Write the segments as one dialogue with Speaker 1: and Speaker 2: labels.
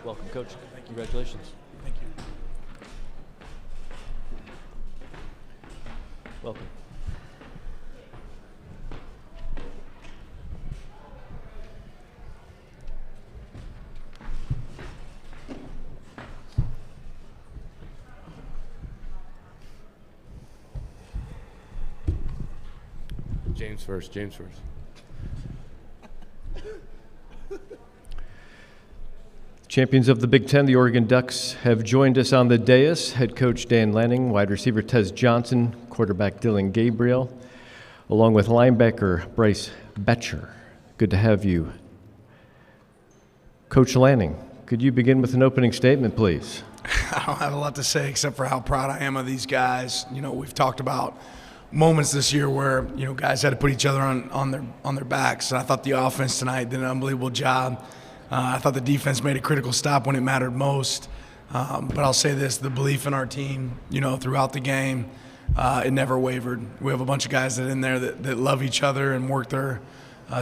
Speaker 1: Welcome, Coach. Congratulations.
Speaker 2: Thank you.
Speaker 1: Welcome.
Speaker 3: James first.
Speaker 1: Champions of the Big Ten, the Oregon Ducks, have joined us on the dais. Head coach Dan Lanning, wide receiver Tez Johnson, quarterback Dillon Gabriel, along with linebacker Bryce Boettcher. Good to have you. Coach Lanning, could you begin with an opening statement, please?
Speaker 2: I don't have a lot to say except for how proud I am of these guys. You know, we've talked about moments this year where, you know, guys had to put each other on their backs. And I thought the offense tonight did an unbelievable job. I thought the defense made a critical stop when it mattered most. But I'll say this, the belief in our team, you know, throughout the game, it never wavered. We have a bunch of guys that in there that love each other and work their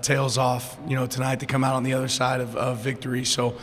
Speaker 2: tails off, you know, tonight to come out on the other side of victory. So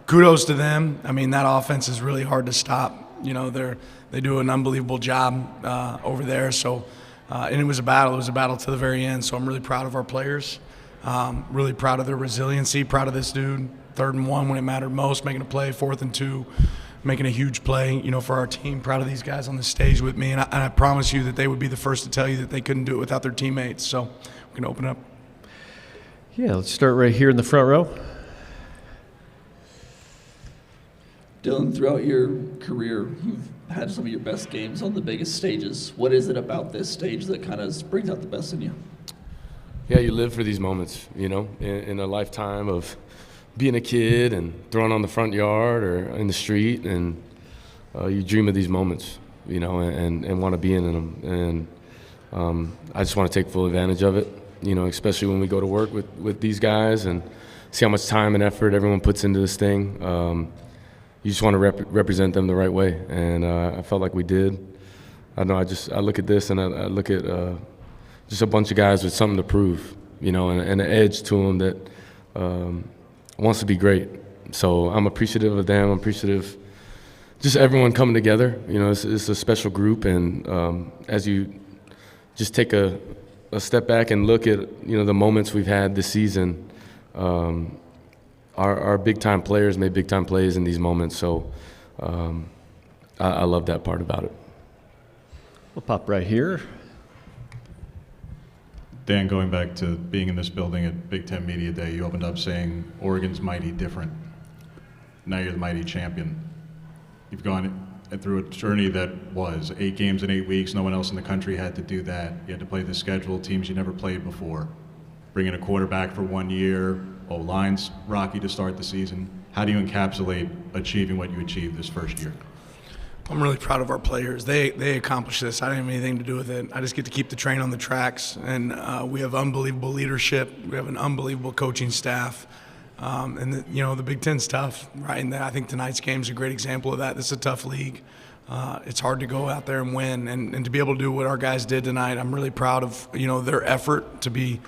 Speaker 2: kudos to them. I mean, that offense is really hard to stop. You know, they do an unbelievable job over there. So, and it was a battle. It was a battle to the very end. So I'm really proud of our players. Really proud of their resiliency, proud of this dude, 3rd and 1 when it mattered most, making a play, 4th and 2, making a huge play, you know, for our team. Proud of these guys on the stage with me, and I promise you that they would be the first to tell you that they couldn't do it without their teammates. So we can open up.
Speaker 1: Yeah, let's start right here in the front row.
Speaker 4: Dillon, throughout your career, you've had some of your best games on the biggest stages. What is it about this stage that kind of brings out the best in you?
Speaker 3: Yeah, you live for these moments, you know, in a lifetime of being a kid and throwing on the front yard or in the street, and you dream of these moments, you know, and want to be in them. And I just want to take full advantage of it, you know, especially when we go to work with these guys and see how much time and effort everyone puts into this thing. You just want to represent them the right way, and I felt like we did. I know I look at this and I look at just a bunch of guys with something to prove, you know, and an edge to them that wants to be great. So I'm appreciative of them. I'm appreciative just everyone coming together. You know, it's a special group, and as you just take a step back and look at, you know, the moments we've had this season, our big-time players made big-time plays in these moments. So I love that part about it.
Speaker 1: We'll pop right here.
Speaker 5: Dan, going back to being in this building at Big Ten Media Day, you opened up saying Oregon's mighty different. Now you're the mighty champion. You've gone through a journey that was 8 games in 8 weeks. No one else in the country had to do that. You had to play the schedule, teams you never played before. Bring in a quarterback for 1 year. O-line's rocky to start the season. How do you encapsulate achieving what you achieved this first year?
Speaker 2: I'm really proud of our players. They accomplished this. I didn't have anything to do with it. I just get to keep the train on the tracks, and we have unbelievable leadership. We have an unbelievable coaching staff, and you know, the Big Ten's tough, right? And I think tonight's game is a great example of that. This is a tough league. It's hard to go out there and win, and to be able to do what our guys did tonight, I'm really proud of, you know, their effort to be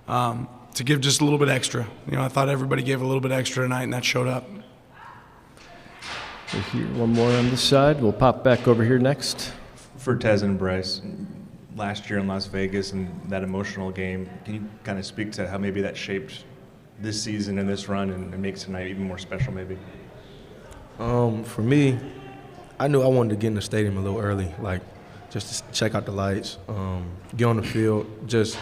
Speaker 2: to give just a little bit extra. You know, I thought everybody gave a little bit extra tonight, and that showed up.
Speaker 1: Here, one more on this side. We'll pop back over here next.
Speaker 6: For Tez and Bryce, last year in Las Vegas and that emotional game, can you kind of speak to how maybe that shaped this season and this run and makes tonight even more special maybe?
Speaker 7: For me, I knew I wanted to get in the stadium a little early, like just to check out the lights, get on the field, just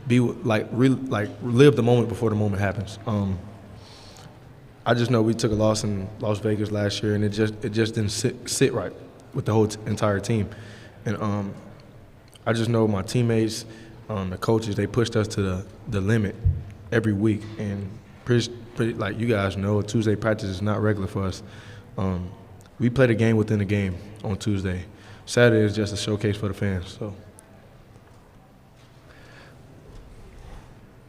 Speaker 7: be live the moment before the moment happens. I just know we took a loss in Las Vegas last year, and it just didn't sit right with the whole entire team. And I just know my teammates, the coaches, they pushed us to the limit every week. And pretty like you guys know, Tuesday practice is not regular for us. We played a game within a game on Tuesday. Saturday is just a showcase for the fans. So.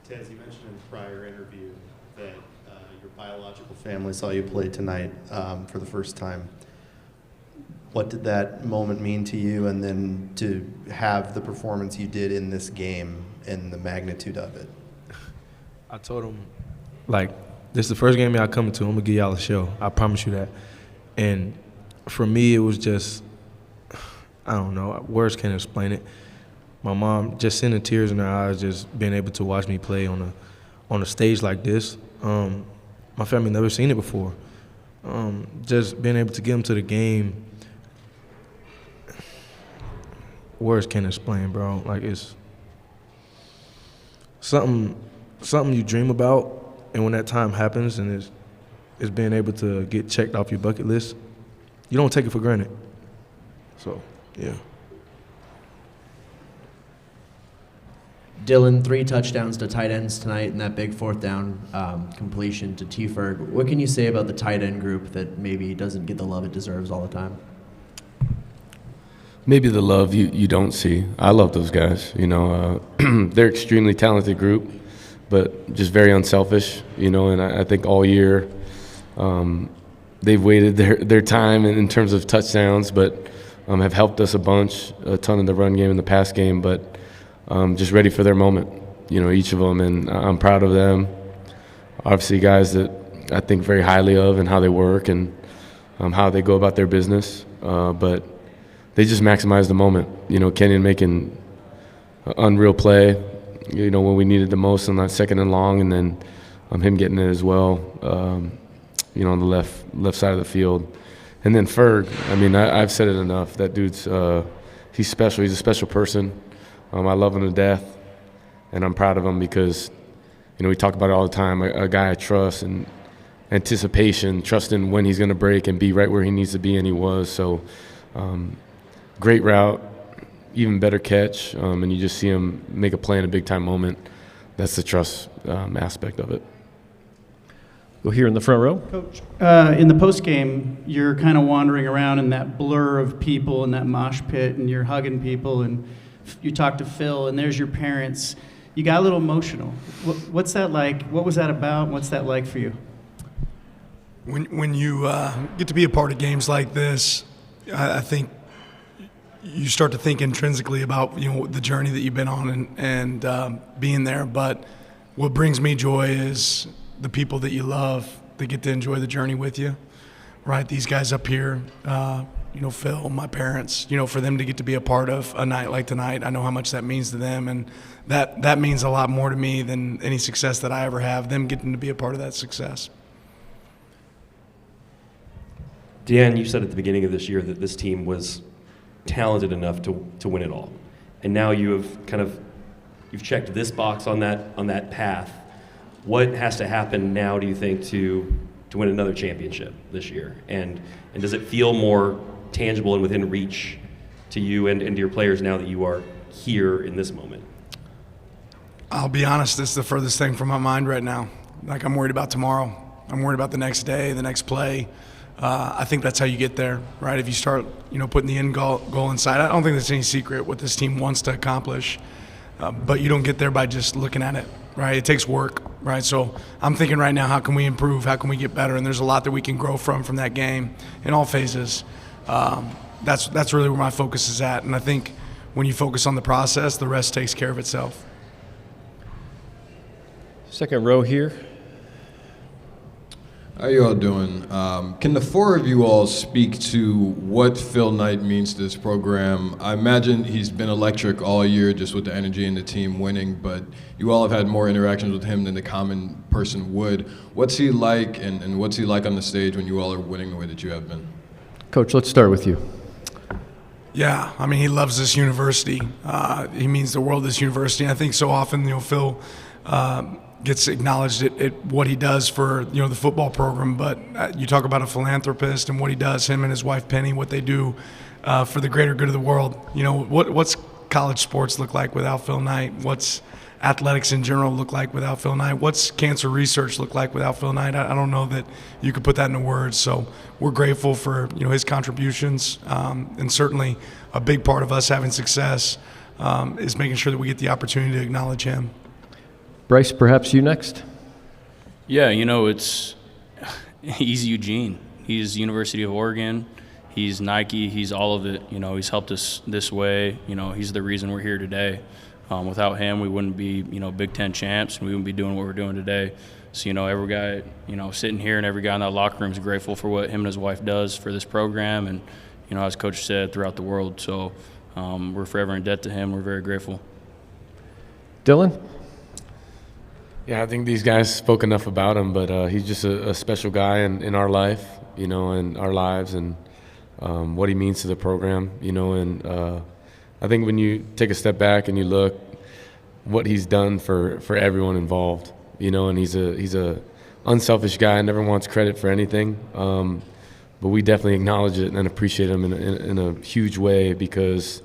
Speaker 8: Tez, you mentioned in a prior interview that your biological family saw you play tonight for the first time. What did that moment mean to you, and then to have the performance you did in this game and the magnitude of it?
Speaker 7: I told them, like, this is the first game y'all coming to. I'm going to give y'all a show. I promise you that. And for me, it was just, I don't know, words can't explain it. My mom just seeing the tears in her eyes, just being able to watch me play on a stage like this. My family never seen it before. Just being able to get them to the game, words can't explain, bro. Like, it's something you dream about, and when that time happens and it's being able to get checked off your bucket list, you don't take it for granted. So, yeah.
Speaker 9: Dillon, 3 touchdowns to tight ends tonight and that big 4th down completion to T. Ferg. What can you say about the tight end group that maybe doesn't get the love it deserves all the time?
Speaker 3: Maybe the love you don't see. I love those guys. You know, they're extremely talented group, but just very unselfish. You know, and I think all year they've waited their time in terms of touchdowns, but have helped us a ton in the run game and the pass game, but just ready for their moment. You know, each of them, and I'm proud of them. Obviously, guys that I think very highly of and how they work and how they go about their business, but they just maximize the moment. You know, Kenyon making an unreal play, you know, when we needed the most on that 2nd and long, and then him getting it as well, you know, on the left side of the field. And then Ferg, I mean, I've said it enough. That dude's he's special. He's a special person. I love him to death, and I'm proud of him because, you know, we talk about it all the time, a guy I trust and anticipation, trusting when he's going to break and be right where he needs to be, and he was. So great route, even better catch, and you just see him make a play in a big-time moment. That's the trust aspect of it.
Speaker 1: Go here in the front row.
Speaker 10: Coach, in the postgame, you're kind of wandering around in that blur of people in that mosh pit, and you're hugging people, and you talk to Phil, and there's your parents. You got a little emotional. What's that like? What was that about? What's that like for you?
Speaker 2: When you get to be a part of games like this, I think you start to think intrinsically about, you know, the journey that you've been on and being there. But what brings me joy is the people that you love that get to enjoy the journey with you, right? These guys up here, you know, Phil, my parents, you know, for them to get to be a part of a night like tonight, I know how much that means to them, and that means a lot more to me than any success that I ever have, them getting to be a part of that success.
Speaker 11: Dan, you said at the beginning of this year that this team was talented enough to win it all, and now you've checked this box on that path. What has to happen now, do you think, to win another championship this year? And does it feel more tangible and within reach to you and to your players now that you are here in this moment?
Speaker 2: I'll be honest, this is the furthest thing from my mind right now. Like, I'm worried about tomorrow. I'm worried about the next day, the next play. I think that's how you get there, right? If you start, you know, putting the end goal inside. I don't think there's any secret what this team wants to accomplish, but you don't get there by just looking at it, right? It takes work, right? So I'm thinking right now, how can we improve? How can we get better? And there's a lot that we can grow from that game in all phases. That's really where my focus is at. And I think when you focus on the process, the rest takes care of itself.
Speaker 1: Second row here.
Speaker 12: How you all doing? Can the 4 of you all speak to what Phil Knight means to this program? I imagine he's been electric all year just with the energy and the team winning, but you all have had more interactions with him than the common person would. What's he like, and what's he like on the stage when you all are winning the way that you have been?
Speaker 1: Coach, let's start with you.
Speaker 2: Yeah, I mean, he loves this university. He means the world, this university. And I think so often, you know, Phil gets acknowledged at what he does for, you know, the football program, but you talk about a philanthropist and what he does, him and his wife Penny, what they do for the greater good of the world. You know, what's college sports look like without Phil Knight? What's athletics in general look like without Phil Knight? What's cancer research look like without Phil Knight? I don't know that you could put that into words. So we're grateful for, you know, his contributions, and certainly a big part of us having success is making sure that we get the opportunity to acknowledge him.
Speaker 1: Bryce, perhaps you next.
Speaker 13: Yeah, you know, he's Eugene. He's University of Oregon. He's Nike. He's all of it. You know, he's helped us this way. You know, he's the reason we're here today. Without him, we wouldn't be, you know, Big Ten champs, and we wouldn't be doing what we're doing today. So, every guy, sitting here and every guy in that locker room is grateful for what him and his wife does for this program and, as Coach said, throughout the world. So we're forever in debt to him. We're very grateful.
Speaker 1: Dillon?
Speaker 3: Yeah, I think these guys spoke enough about him, but he's just a special guy in our life, in our lives, and what he means to the program, and I think when you take a step back and you look what he's done for everyone involved, and he's a unselfish guy, never wants credit for anything, but we definitely acknowledge it and appreciate him in a huge way because,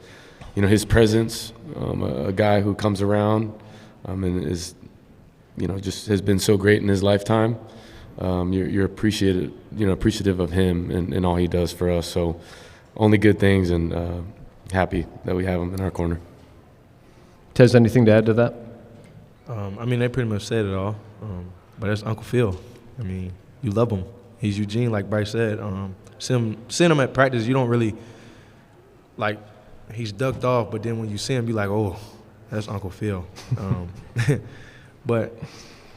Speaker 3: his presence, a guy who comes around and is, just has been so great in his lifetime. You're appreciative of him and all he does for us. So only good things, and happy that we have him in our corner.
Speaker 1: Tez, anything to add to that?
Speaker 7: They pretty much said it all. But that's Uncle Phil. You love him. He's Eugene, like Bryce said. Seeing him at practice, you don't really, he's ducked off, but then when you see him, you're like, oh, that's Uncle Phil. But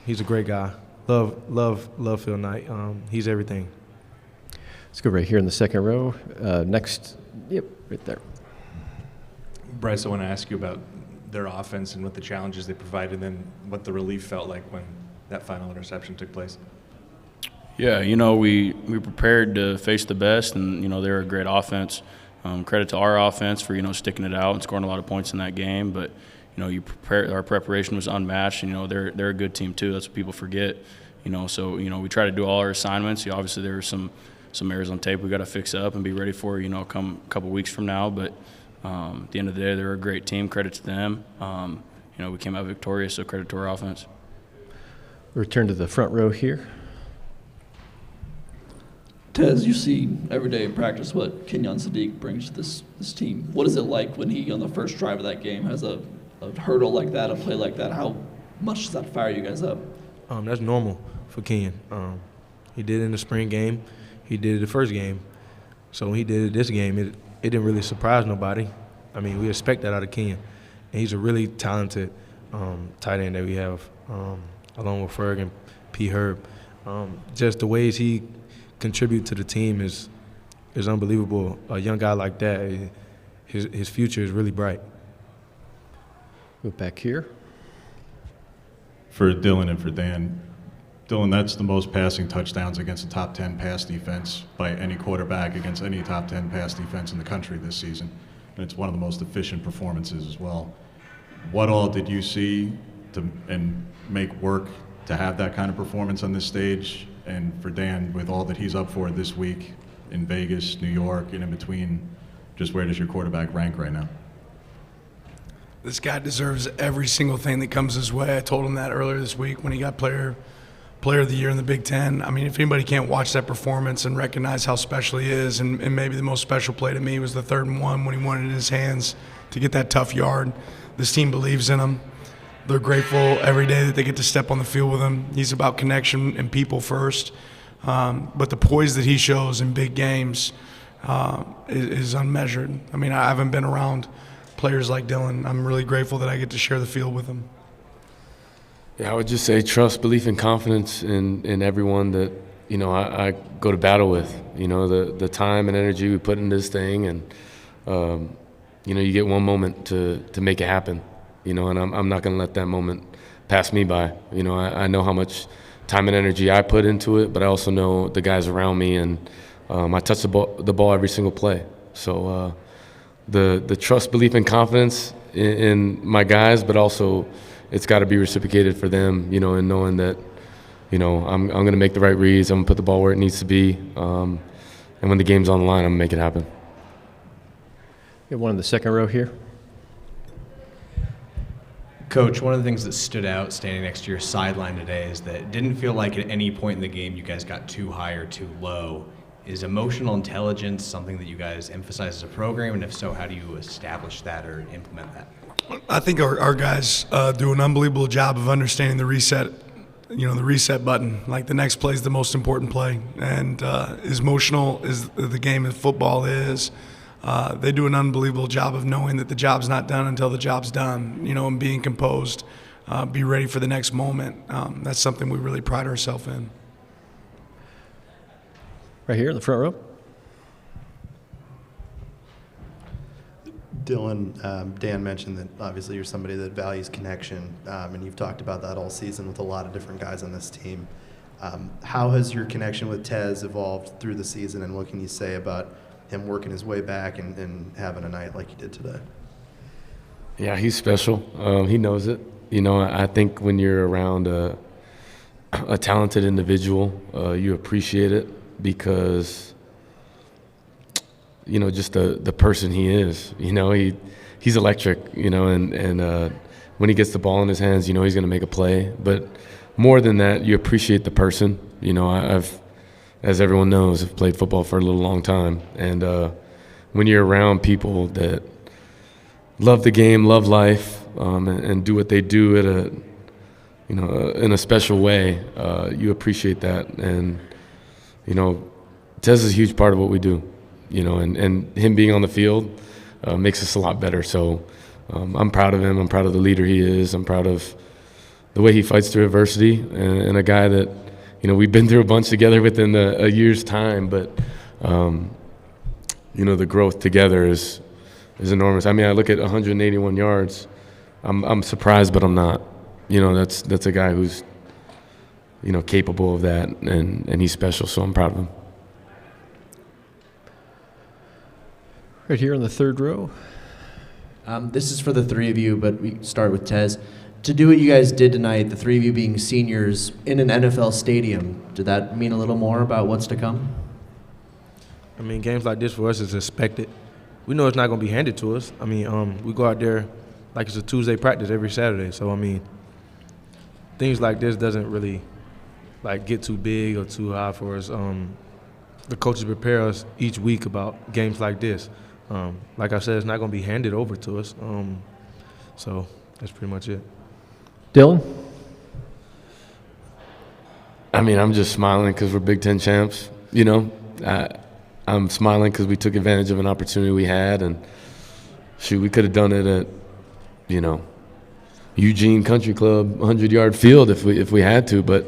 Speaker 7: he's a great guy. Love Phil Knight. He's everything.
Speaker 1: Let's go right here in the second row. Next, right there.
Speaker 6: Bryce, I want to ask you about their offense and what the challenges they provided, and then what the relief felt like when that final interception took place.
Speaker 13: Yeah, we prepared to face the best, and, they're a great offense. Credit to our offense for, sticking it out and scoring a lot of points in that game. But, our preparation was unmatched. They're a good team too. That's what people forget. So, we try to do all our assignments. Obviously, there were some errors on tape we got to fix up and be ready for, come a couple weeks from now. But at the end of the day, they're a great team. Credit to them. We came out victorious, so credit to our offense.
Speaker 1: Return to the front row here.
Speaker 4: Tez, you see every day in practice what Kenyon Sadiq brings to this team. What is it like when he, on the first drive of that game, has a hurdle like that, a play like that? How much does that fire you guys up?
Speaker 7: That's normal for Kenyon. He did it in the spring game. He did it the first game. So when he did it this game, it didn't really surprise nobody. We expect that out of Kenyon. And he's a really talented tight end that we have, along with Ferg and P. Herb. Just the ways he contribute to the team is unbelievable. A young guy like that, his future is really bright.
Speaker 1: Go back here.
Speaker 5: For Dillon and for Dan, Dillon, that's the most passing touchdowns against a top 10 pass defense by any quarterback against any top 10 pass defense in the country this season. And it's one of the most efficient performances as well. What all did you see and make work to have that kind of performance on this stage? And for Dan, with all that he's up for this week in Vegas, New York, and in between, just where does your quarterback rank right now?
Speaker 2: This guy deserves every single thing that comes his way. I told him that earlier this week when he got player of the year in the Big Ten. If anybody can't watch that performance and recognize how special he is, and maybe the most special play to me was the 3rd and 1 when he won it in his hands to get that tough yard. This team believes in him. They're grateful every day that they get to step on the field with him. He's about connection and people first. But the poise that he shows in big games is unmeasured. I haven't been around players like Dillon. I'm really grateful that I get to share the field with him.
Speaker 3: Yeah, I would just say trust, belief, and confidence in everyone that, I go to battle with. The time and energy we put in this thing, and, you get one moment to make it happen. And I'm not going to let that moment pass me by. I know how much time and energy I put into it, but I also know the guys around me, and I touch the ball every single play. So the trust, belief, and confidence in my guys, but also it's got to be reciprocated for them, and knowing that, I'm going to make the right reads, I'm going to put the ball where it needs to be, and when the game's on the line, I'm going to make it happen.
Speaker 1: We have one in the second row here.
Speaker 14: Coach, one of the things that stood out standing next to your sideline today is that it didn't feel like at any point in the game you guys got too high or too low. Is emotional intelligence something that you guys emphasize as a program? And if so, how do you establish that or implement that?
Speaker 2: I think our guys do an unbelievable job of understanding the reset, the reset button. Like the next play is the most important play. And as emotional as the game of football is, they do an unbelievable job of knowing that the job's not done until the job's done, and being composed. be ready for the next moment. That's something we really pride ourselves in.
Speaker 1: Right here in the front row.
Speaker 8: Dylan, Dan mentioned that obviously you're somebody that values connection, and you've talked about that all season with a lot of different guys on this team. How has your connection with Tez evolved through the season, and what can you say about him working his way back and having a night like he did today?
Speaker 3: Yeah, he's special. He knows it. You know, I think when you're around a talented individual, you appreciate it because, you know, just the person he is. You know, he's electric, you know, and when he gets the ball in his hands, you know he's going to make a play. But more than that, you appreciate the person. You know, I've, as everyone knows, I've played football for a little long time. And when you're around people that love the game, love life, and do what they do at a, you know, in a special way, you appreciate that. And, you know, Tez is a huge part of what we do, you know, and him being on the field makes us a lot better. So I'm proud of him. I'm proud of the leader he is. I'm proud of the way he fights through adversity, and a guy that, you know, we've been through a bunch together within a year's time, but, you know, the growth together is enormous. I mean, I look at 181 yards. I'm surprised, but I'm not. You know, that's a guy who's, you know, capable of that, and he's special, so I'm proud of him.
Speaker 1: Right here in the third row.
Speaker 9: This is for the three of you, but we start with Tez. To do what you guys did tonight, the three of you being seniors in an NFL stadium, did that mean a little more about what's to come?
Speaker 7: I mean, games like this for us is expected. We know it's not going to be handed to us. I mean, we go out there like it's a Tuesday practice every Saturday. So, I mean, things like this doesn't really, like, get too big or too high for us. The coaches prepare us each week about games like this. Like I said, it's not going to be handed over to us. So that's pretty much it.
Speaker 1: Dylan?
Speaker 3: I mean, I'm just smiling because we're Big Ten champs, you know. I'm smiling because we took advantage of an opportunity we had, and shoot, we could have done it at, you know, Eugene Country Club, 100-yard field if we had to, but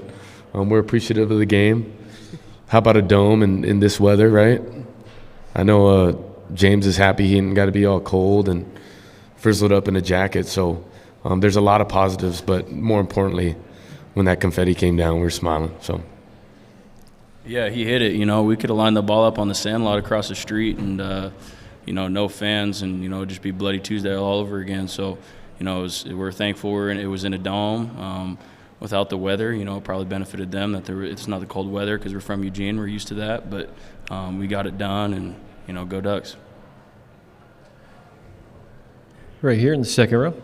Speaker 3: we're appreciative of the game. How about a dome in this weather, right? I know James is happy he ain't got to be all cold and frizzled up in a jacket, so there's a lot of positives, but more importantly, when that confetti came down, we were smiling. So.
Speaker 13: Yeah, he hit it. You know, we could have lined the ball up on the sand lot across the street and, you know, no fans and, you know, just be Bloody Tuesday all over again. So, you know, we're thankful it was in a dome. Without the weather, you know, it probably benefited them that it's not the cold weather because we're from Eugene. We're used to that. But we got it done and, you know, go Ducks.
Speaker 1: Right here in the second row.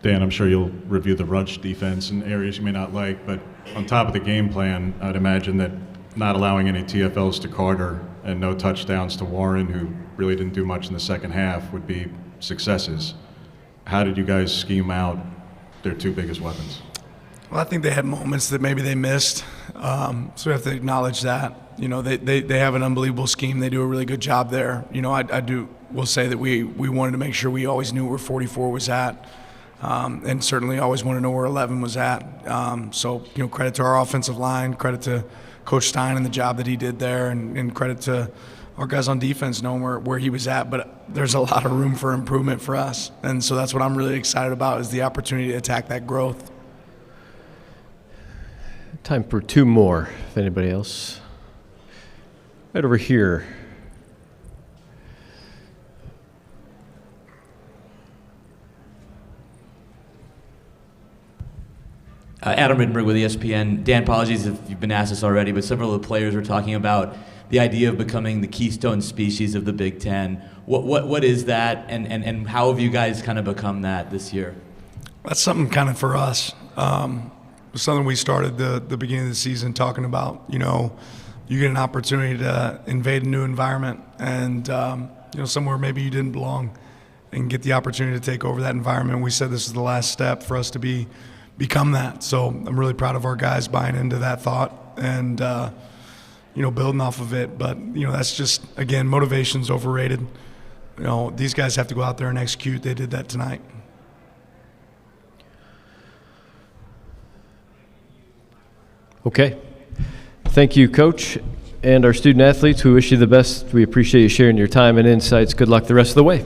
Speaker 5: Dan, I'm sure you'll review the rush defense in areas you may not like, but on top of the game plan, I'd imagine that not allowing any TFLs to Carter and no touchdowns to Warren, who really didn't do much in the second half, would be successes. How did you guys scheme out their two biggest weapons?
Speaker 2: Well, I think they had moments that maybe they missed, so we have to acknowledge that. You know, they have an unbelievable scheme. They do a really good job there. You know, will say that we wanted to make sure we always knew where 44 was at. And certainly always want to know where 11 was at. So, you know, credit to our offensive line, credit to Coach Stein and the job that he did there, and credit to our guys on defense knowing where he was at. But there's a lot of room for improvement for us. And so that's what I'm really excited about is the opportunity to attack that growth.
Speaker 1: Time for two more, if anybody else. Right over here.
Speaker 15: Adam Rittenberg with ESPN. Dan, apologies if you've been asked this already, but several of the players were talking about the idea of becoming the keystone species of the Big Ten. What is that, and how have you guys kind of become that this year?
Speaker 2: That's something kind of for us. It's something we started the beginning of the season talking about. You know, you get an opportunity to invade a new environment and, you know, somewhere maybe you didn't belong and get the opportunity to take over that environment. We said this is the last step for us to become that. So I'm really proud of our guys buying into that thought and, you know, building off of it. But, you know, that's just, again, motivation's overrated. You know, these guys have to go out there and execute. They did that tonight.
Speaker 1: Okay. Thank you, Coach, and our student athletes. We wish you the best. We appreciate you sharing your time and insights. Good luck the rest of the way.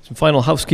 Speaker 1: Some final housekeeping.